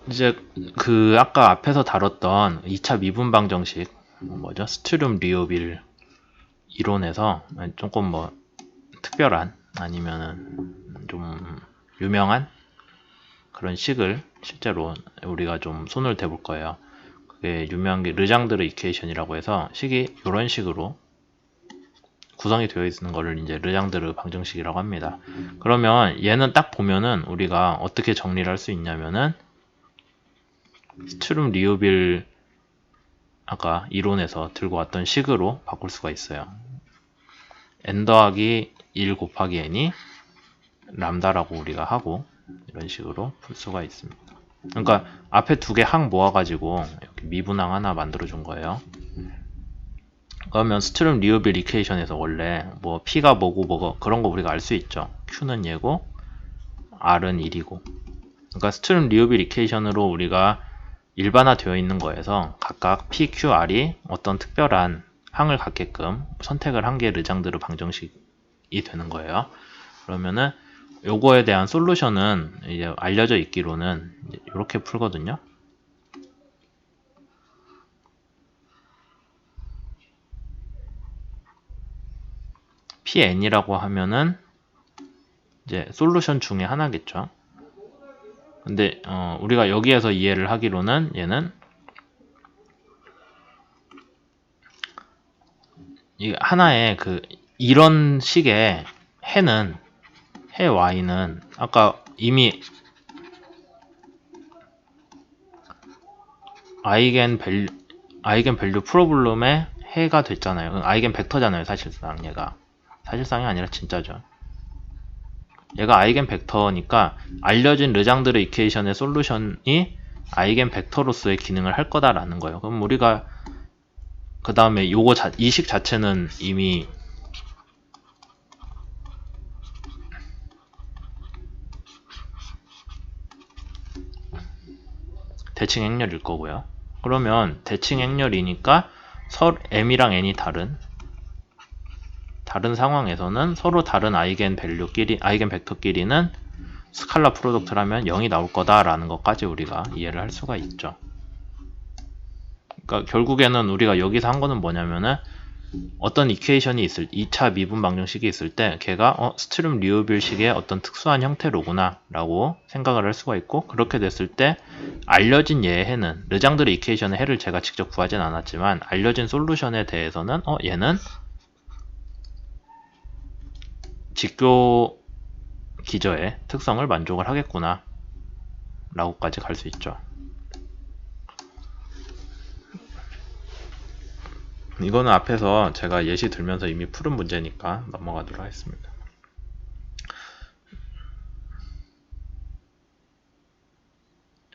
이제 그 아까 앞에서 다뤘던 2차 미분 방정식 뭐죠? 스튜름 리오빌 이론에서 조금 뭐 특별한 아니면은 좀 유명한 그런 식을 실제로 우리가 좀 손을 대볼 거예요. 그게 유명한 게 르장드르 이퀘이션이라고 해서 식이 이런 식으로 구성이 되어 있는 거를 이제 르장드르 방정식이라고 합니다. 그러면 얘는 딱 보면은 우리가 어떻게 정리를 할 수 있냐면은 스튜름 리오빌 아까 이론에서 들고 왔던 식으로 바꿀 수가 있어요. n 더하기 1 곱하기 n이 람다라고 우리가 하고 이런 식으로 풀 수가 있습니다. 그러니까 앞에 두 개 항 모아가지고 이렇게 미분항 하나 만들어 준 거예요. 그러면 스트름 리오빌 이퀘이션에서 원래 뭐 P가 뭐고 그런 거 우리가 알 수 있죠. Q는 얘고 R은 1이고. 그러니까 스트름 리오빌 이퀘이션으로 우리가 일반화 되어 있는 거에서 각각 P, Q, R이 어떤 특별한 항을 갖게끔 선택을 한 게 르장드르 방정식이 되는 거예요. 그러면은 요거에 대한 솔루션은 이제 알려져 있기로는 이렇게 풀거든요. Pn이라고 하면은 이제 솔루션 중에 하나겠죠. 근데 우리가 여기에서 이해를 하기로는 얘는 이 하나의 그 이런 식의 해 y는 아까 이미 아이겐 밸류 프로블럼의 해가 됐잖아요. 아이겐 벡터잖아요. 사실상이 아니라 진짜죠. 얘가 아이겐 벡터니까 알려진 르장드르 이퀘이션의 솔루션이 아이겐 벡터로서의 기능을 할 거다라는 거예요. 그럼 우리가 그 다음에 이 식 자체는 이미 대칭 행렬일 거고요. 그러면 대칭 행렬이니까 m이랑 n이 다른 상황에서는 서로 다른 아이겐 벡터끼리는 스칼라 프로덕트라면 0이 나올 거다라는 것까지 우리가 이해를 할 수가 있죠. 그러니까 결국에는 우리가 여기서 한 거는 뭐냐면은 어떤 이퀘이션이 2차 미분 방정식이 있을 때 걔가 스트름 리오빌식의 어떤 특수한 형태로구나 라고 생각을 할 수가 있고, 그렇게 됐을 때 알려진 얘의 해는 르장드르 이퀘이션의 해를 제가 직접 구하진 않았지만 알려진 솔루션에 대해서는 얘는 직교 기저의 특성을 만족을 하겠구나 라고까지 갈 수 있죠. 이거는 앞에서 제가 예시 들면서 이미 푸른 문제니까 넘어가도록 하겠습니다.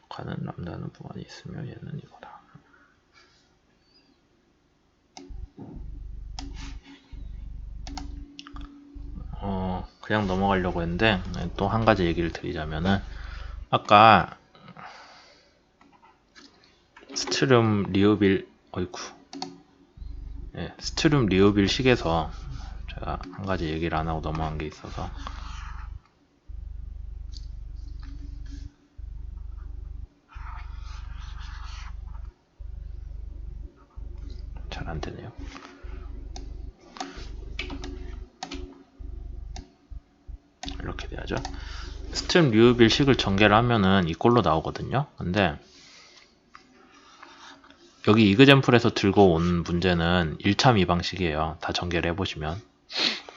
가는 람다는 무한이 있으며 얘는 이거다. 그냥 넘어가려고 했는데 또 한 가지 얘기를 드리자면은 아까 스트름 리오빌 스트름 리오빌 식에서 제가 한 가지 얘기를 안 하고 넘어간 게 있어서 잘 안 되네요. 이렇게 돼야죠. 스트름 리오빌 식을 전개를 하면은 이꼴로 나오거든요. 근데 여기 이그젠플에서 들고 온 문제는 1차 미방식이에요. 다 전개를 해보시면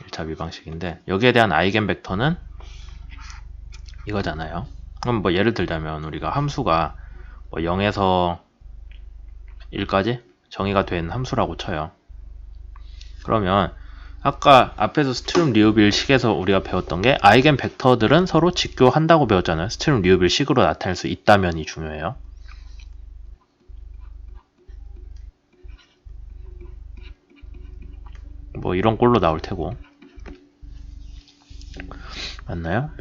1차 미방식인데 여기에 대한 아이겐 벡터는 이거잖아요. 그럼 뭐 예를 들자면 우리가 함수가 뭐 0에서 1까지 정의가 된 함수라고 쳐요. 그러면 아까 앞에서 스트름 리오빌 식에서 우리가 배웠던 게 아이겐 벡터들은 서로 직교한다고 배웠잖아요. 스트름 리오빌 식으로 나타낼 수 있다면이 중요해요. 뭐 이런 꼴로 나올 테고. 맞나요?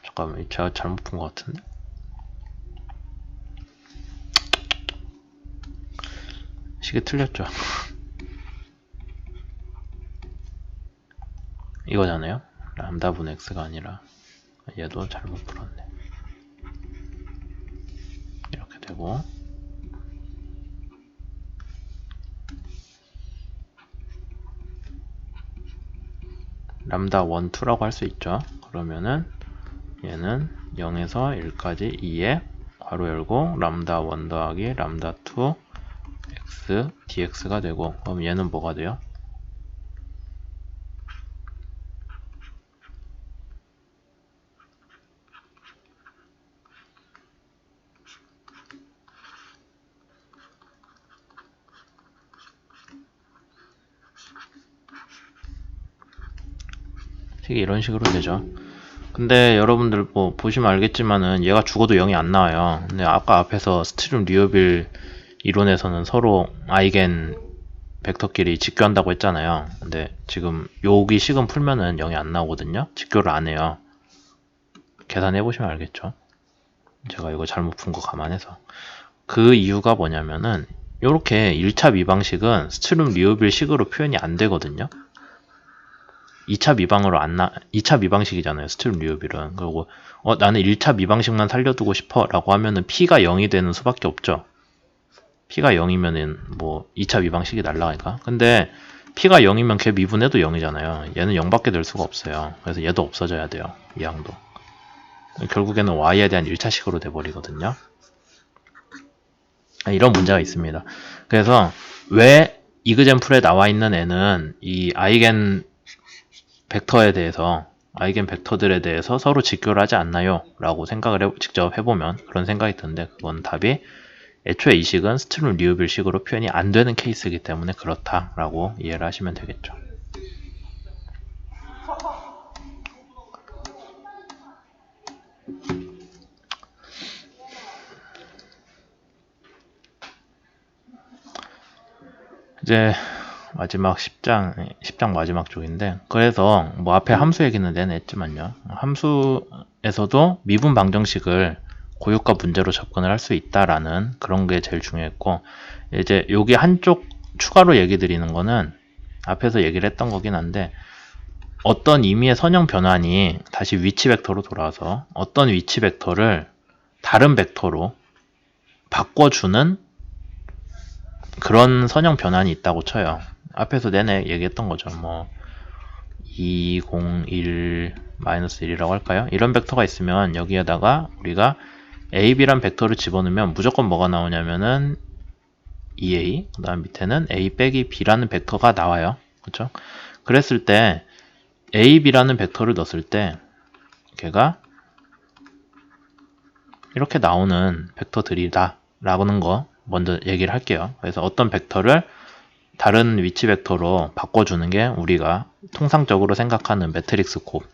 잠깐만, 제가 잘못 본 것 같은데. 식이 틀렸죠. 이거잖아요. 람다분 x가 아니라 얘도 잘못 풀었네. 이렇게 되고 람다 1, 2라고 할 수 있죠. 그러면은 얘는 0에서 1까지 2에 괄호 열고 람다 1 더하기 람다 2 x dx가 되고, 그럼 얘는 뭐가 돼요? 되게 이런 식으로 되죠. 근데 여러분들 뭐 보시면 알겠지만은 얘가 죽어도 0이 안 나와요. 근데 아까 앞에서 스트림 리어빌 이론에서는 서로 아이겐 벡터끼리 직교한다고 했잖아요. 근데 지금 여기 식은 풀면은 0이 안 나오거든요. 직교를 안 해요. 계산해 보시면 알겠죠. 제가 이거 잘못 푼 거 감안해서. 그 이유가 뭐냐면은 요렇게 1차 미방식은 스트림 리어빌 식으로 표현이 안 되거든요. 2차 미방으로 2차 미방식이잖아요. 스트림 리어빌은. 그리고 나는 1차 미방식만 살려두고 싶어 라고 하면은 P가 0이 되는 수밖에 없죠. P가 0이면은 뭐 2차 미방식이 날라가니까. 근데 P가 0이면 걔 미분해도 0이잖아요. 얘는 0밖에 될 수가 없어요. 그래서 얘도 없어져야 돼요. 이 항도. 결국에는 Y에 대한 1차식으로 돼버리거든요. 이런 문제가 있습니다. 그래서 왜 이그젠플에 나와 있는 애는 이 아이겐 벡터에 대해서, 아이겐 벡터들에 대해서 서로 직교를 하지 않나요? 라고 생각을 직접 해보면 그런 생각이 드는데, 그건 답이 애초에 이 식은 스트림 리어빌 식으로 표현이 안 되는 케이스이기 때문에 그렇다라고 이해를 하시면 되겠죠. 이제 마지막 10장 마지막 쪽인데, 그래서 뭐 앞에 함수 얘기는 내내 했지만요. 함수에서도 미분 방정식을 고유가 문제로 접근을 할 수 있다라는 그런 게 제일 중요했고, 이제 여기 한쪽 추가로 얘기 드리는 거는 앞에서 얘기를 했던 거긴 한데, 어떤 의미의 선형 변환이 다시 위치 벡터로 돌아와서 어떤 위치 벡터를 다른 벡터로 바꿔주는 그런 선형 변환이 있다고 쳐요. 앞에서 내내 얘기했던 거죠. 뭐 201-1이라고 할까요? 이런 벡터가 있으면 여기에다가 우리가 a, b란 벡터를 집어넣으면 무조건 뭐가 나오냐면은 2a, 그 다음 밑에는 a 빼기 b라는 벡터가 나와요. 그렇죠? 그랬을 때 a, b라는 벡터를 넣었을 때 걔가 이렇게 나오는 벡터들이다 라는 거 먼저 얘기를 할게요. 그래서 어떤 벡터를 다른 위치 벡터로 바꿔주는 게 우리가 통상적으로 생각하는 매트릭스 곱,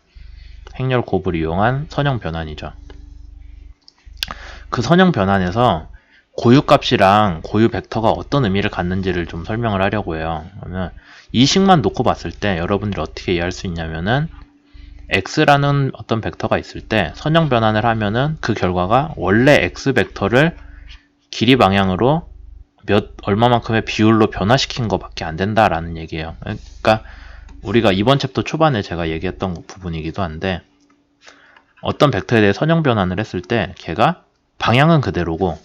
행렬 곱을 이용한 선형 변환이죠. 그 선형 변환에서 고유값이랑 고유 벡터가 어떤 의미를 갖는지를 좀 설명을 하려고 해요. 그러면 이 식만 놓고 봤을 때 여러분들이 어떻게 이해할 수 있냐면은 x라는 어떤 벡터가 있을 때 선형 변환을 하면은 그 결과가 원래 x 벡터를 길이 방향으로 얼마만큼의 비율로 변화시킨 것밖에 안 된다라는 얘기예요. 그러니까 우리가 이번 챕터 초반에 제가 얘기했던 부분이기도 한데, 어떤 벡터에 대해 선형 변환을 했을 때 걔가 방향은 그대로고,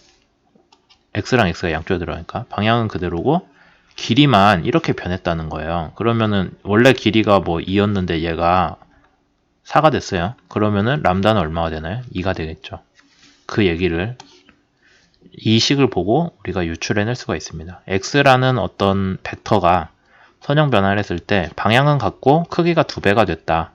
x랑 x가 양쪽에 들어가니까 방향은 그대로고 길이만 이렇게 변했다는 거예요. 그러면은 원래 길이가 뭐 2였는데 얘가 4가 됐어요. 그러면은 람다는 얼마가 되나요? 2가 되겠죠. 그 얘기를 이 식을 보고 우리가 유출해낼 수가 있습니다. x라는 어떤 벡터가 선형 변환을 했을 때 방향은 같고 크기가 2배가 됐다,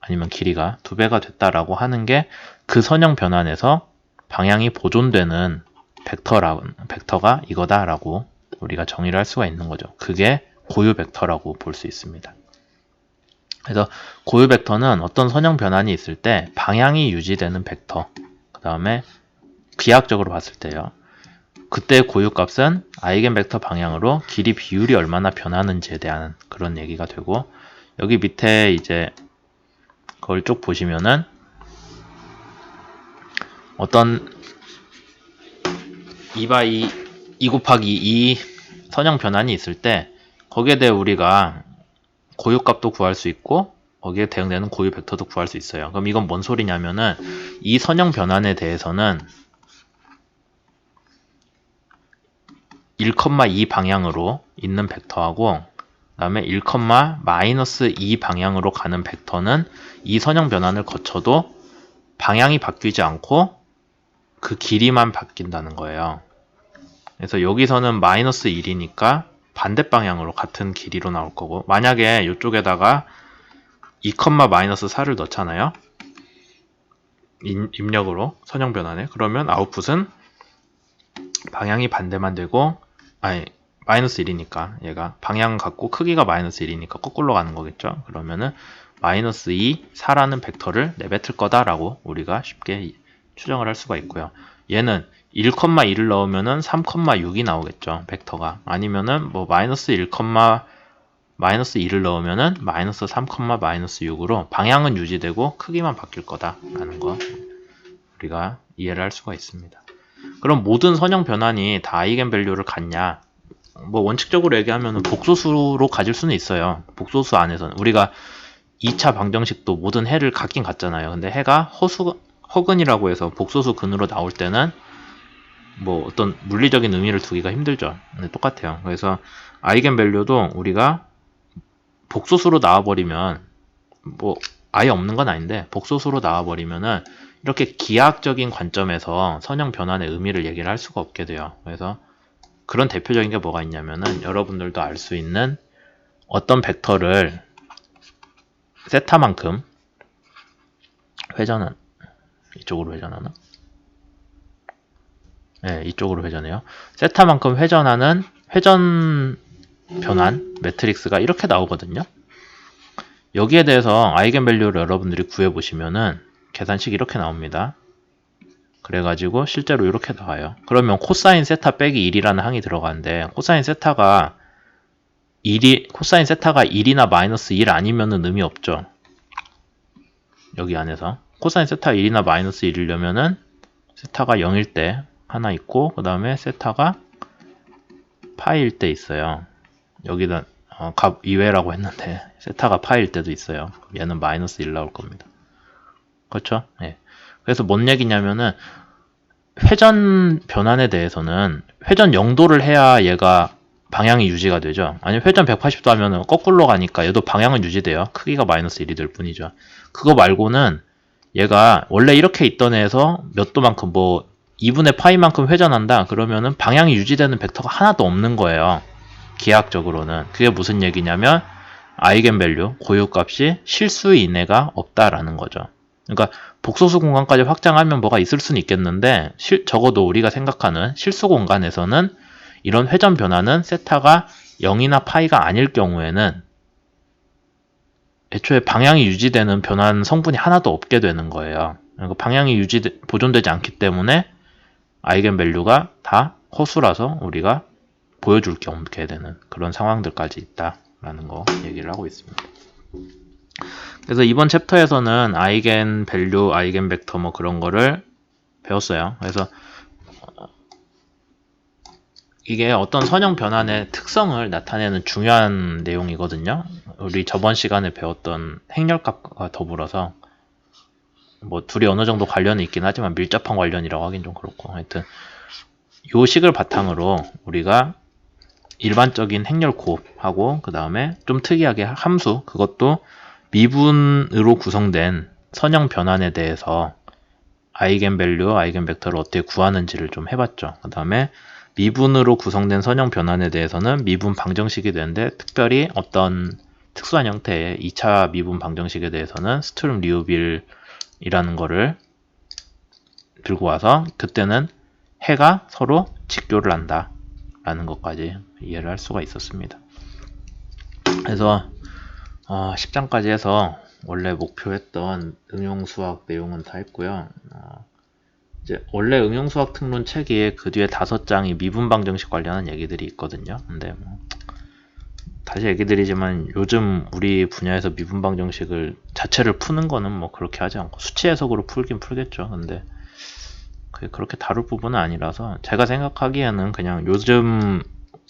아니면 길이가 2배가 됐다라고 하는 게 그 선형 변환에서 방향이 보존되는 벡터가 이거다라고 우리가 정의를 할 수가 있는 거죠. 그게 고유 벡터라고 볼 수 있습니다. 그래서 고유 벡터는 어떤 선형 변환이 있을 때 방향이 유지되는 벡터, 그 다음에 기하학적으로 봤을 때요, 그때 고유값은 아이겐 벡터 방향으로 길이 비율이 얼마나 변하는지에 대한 그런 얘기가 되고, 여기 밑에 이제 그걸 쭉 보시면은 어떤 2 곱하기 2 선형 변환이 있을 때 거기에 대해 우리가 고유값도 구할 수 있고 거기에 대응되는 고유 벡터도 구할 수 있어요. 그럼 이건 뭔 소리냐면은 이 선형 변환에 대해서는 1,2 방향으로 있는 벡터하고 그 다음에 1,-2 방향으로 가는 벡터는 이 선형 변환을 거쳐도 방향이 바뀌지 않고 그 길이만 바뀐다는 거예요. 그래서 여기서는 마이너스 1이니까 반대 방향으로 같은 길이로 나올 거고, 만약에 이쪽에다가 2,-4를 넣잖아요. 입력으로 선형 변환에. 그러면 아웃풋은 방향이 반대만 되고, 아니 마이너스 1이니까 얘가 방향 갖고 크기가 마이너스 1이니까 거꾸로 가는 거겠죠. 그러면은 마이너스 2, 4라는 벡터를 내뱉을 거다라고 우리가 쉽게 추정을 할 수가 있고요. 얘는 1,2를 넣으면은 3,6이 나오겠죠. 벡터가. 아니면은 뭐 마이너스 1, 마이너스 2를 넣으면은 마이너스 3, 마이너스 6으로 방향은 유지되고 크기만 바뀔 거다라는 거 우리가 이해를 할 수가 있습니다. 그럼 모든 선형 변환이 다 아이겐밸류를 갖냐? 뭐 원칙적으로 얘기하면 복소수로 가질 수는 있어요. 복소수 안에서는 우리가 2차 방정식도 모든 해를 갖긴 갖잖아요. 근데 해가 허근이라고 해서 복소수 근으로 나올 때는 뭐 어떤 물리적인 의미를 두기가 힘들죠. 근데 똑같아요. 그래서 아이겐밸류도 우리가 복소수로 나와버리면 뭐 아예 없는 건 아닌데 복소수로 나와버리면은 이렇게 기하학적인 관점에서 선형 변환의 의미를 얘기를 할 수가 없게 돼요. 그래서 그런 대표적인 게 뭐가 있냐면은 여러분들도 알 수 있는 어떤 벡터를 세타만큼 회전은 이쪽으로 회전하나? 네, 이쪽으로 회전해요. 세타만큼 회전하는 회전 변환 매트릭스가 이렇게 나오거든요. 여기에 대해서 아이겐밸류를 여러분들이 구해보시면은 계산식이 이렇게 나옵니다. 그래가지고 실제로 이렇게 나와요. 그러면 코사인 세타 빼기 1이라는 항이 들어가는데 코사인 세타가 1이나 마이너스 1 아니면은 의미 없죠. 여기 안에서 코사인 세타 1이나 마이너스 1이려면은 세타가 0일 때 하나 있고 그 다음에 세타가 파이일 때 있어요. 여기는 값 이외라고 했는데 세타가 파이일 때도 있어요. 얘는 마이너스 1 나올 겁니다. 그렇죠? 예. 그래서 뭔 얘기냐면은 회전 변환에 대해서는 회전 0도를 해야 얘가 방향이 유지가 되죠. 아니면 회전 180도 하면은 거꾸로 가니까 얘도 방향은 유지돼요. 크기가 마이너스 1이 될 뿐이죠. 그거 말고는 얘가 원래 이렇게 있던 애에서 몇 도만큼 뭐 2분의 파이만큼 회전한다 그러면은 방향이 유지되는 벡터가 하나도 없는 거예요. 기하학적으로는. 그게 무슨 얘기냐면 아이겐밸류 고유값이 실수 이내가 없다라는 거죠. 그러니까 복소수 공간까지 확장하면 뭐가 있을 수는 있겠는데 적어도 우리가 생각하는 실수 공간에서는 이런 회전 변화는 세타가 0이나 파이가 아닐 경우에는 애초에 방향이 유지되는 변환 성분이 하나도 없게 되는 거예요. 그러니까 방향이 보존되지 않기 때문에 아이겐밸류가 다 허수라서 우리가 보여줄 게 없게 되는 그런 상황들까지 있다라는 거 얘기를 하고 있습니다. 그래서 이번 챕터에서는 아이겐밸류, 아이겐벡터 뭐 그런 거를 배웠어요. 그래서 이게 어떤 선형 변환의 특성을 나타내는 중요한 내용이거든요. 우리 저번 시간에 배웠던 행렬값과 더불어서 뭐 둘이 어느 정도 관련이 있긴 하지만 밀접한 관련이라고 하긴 좀 그렇고 하여튼 요 식을 바탕으로 우리가 일반적인 행렬곱하고 그 다음에 좀 특이하게 함수 그것도 미분으로 구성된 선형 변환에 대해서 아이겐밸류, 아이겐벡터를 어떻게 구하는지를 좀 해봤죠. 그 다음에 미분으로 구성된 선형 변환에 대해서는 미분 방정식이 되는데 특별히 어떤 특수한 형태의 2차 미분 방정식에 대해서는 스투름 리우빌이라는 거를 들고 와서 그때는 해가 서로 직교를 한다 라는 것까지 이해를 할 수가 있었습니다. 그래서 10장까지 해서 원래 목표했던 응용수학 내용은 다 했고요. 이제 원래 응용수학 특론 책에 그 뒤에 5장이 미분 방정식 관련한 얘기들이 있거든요. 근데 뭐 다시 얘기 드리지만 요즘 우리 분야에서 미분 방정식을 자체를 푸는 거는 뭐 그렇게 하지 않고 수치 해석으로 풀긴 풀겠죠. 근데 그게 그렇게 다룰 부분은 아니라서 제가 생각하기에는 그냥 요즘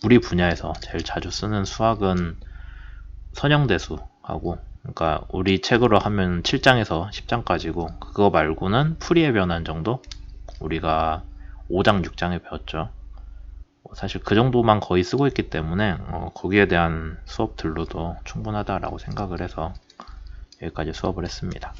우리 분야에서 제일 자주 쓰는 수학은 선형대수하고 그러니까 우리 책으로 하면 7장에서 10장까지고 그거 말고는 풀이의 변환 정도 우리가 5장 6장에 배웠죠. 사실 그 정도만 거의 쓰고 있기 때문에 거기에 대한 수업들로도 충분하다라고 생각을 해서 여기까지 수업을 했습니다.